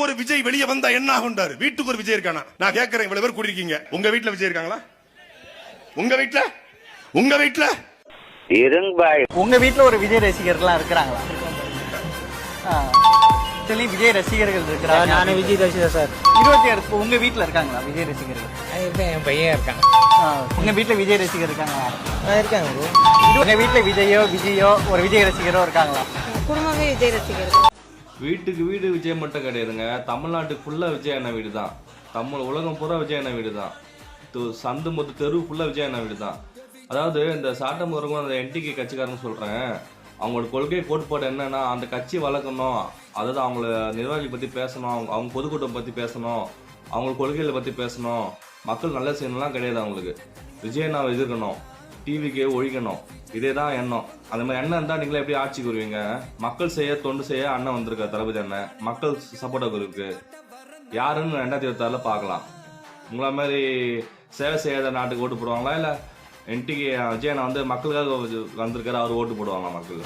ஊருக்கு ஒரு விஜய் வெளியே வந்தா என்ன ஆகுண்டாரு? வீட்டுக்கு ஒரு விஜய் இருக்கானா? நான் கேட்கிறேன், இவ்வளவு பேர் கூடியிருக்கீங்க, உங்க வீட்டுல விஜய் இருக்காங்களா? உங்க வீட்டுல உங்க வீட்டுல ஒரு விஜய் ரசிகர்கள்லாம் இருக்கிறாங்களா? விஜய் ரசிகர்கள் இருக்கிறாங்க. நானே விஜய் ரசிகர் சார். 27 உங்க வீட்டுல இருக்காங்களா விஜய் ரசிகர்கள்? என் பையன் இருக்கான். உங்க வீட்டுல விஜய் ரசிகர் இருக்காங்களா? இருக்காங்க. உங்க வீட்டுல விஜயோ ஒரு விஜய் ரசிகரோ இருக்காங்களா? குடும்பமே விஜய் ரசிகர். வீட்டுக்கு வீடு விஜய் மட்டும் கிடையாதுங்க, தமிழ்நாட்டுக்கு ஃபுல்லா விஜய் அண்ணா வீடு தான். உலகம் பூரா விஜய் அண்ணா வீடு தான். சந்து மொத்த தெரு ஃபுல்லா விஜய் அண்ணா வீடு தான். அதாவது இந்த சாட்டமுறவங்க அந்த என்டிகே கட்சிக்காரன்னு சொல்றேன், அவங்களோட கொள்கை கோட்பாடு என்னன்னா அந்த கட்சி வளர்க்கணும், அதாவது அவங்கள நிர்வாகிகளை பத்தி பேசணும், அவங்க பொதுக்கூட்டம் பத்தி பேசணும், அவங்க கொள்கைகளை பத்தி பேசணும், மக்கள் நல்ல செய்யணும்லாம் கிடையாது. அவங்களுக்கு விஜய் அண்ணாவை எதிர்க்கணும், டிவிக்கே ஒழிக்கணும், இதே தான் எண்ணம். அந்த மாதிரி எண்ணம் இருந்தால் நீங்களே எப்படி ஆட்சிக்கு வருவீங்க? மக்கள் செய்ய தொண்டு செய்ய அண்ணன் வந்திருக்காரு, தளபதி அண்ணன். மக்கள் சப்போர்ட்டாக இருக்கு. யாருன்னு 2026 பார்க்கலாம். உங்களை மாதிரி சேவை செய்யாத நாட்டுக்கு ஓட்டு போடுவாங்களா, இல்லை என்டிகே விஜய் அண்ணா வந்து மக்களுக்காக வந்திருக்காரு, அவர் ஓட்டு போடுவாங்களா மக்கள்?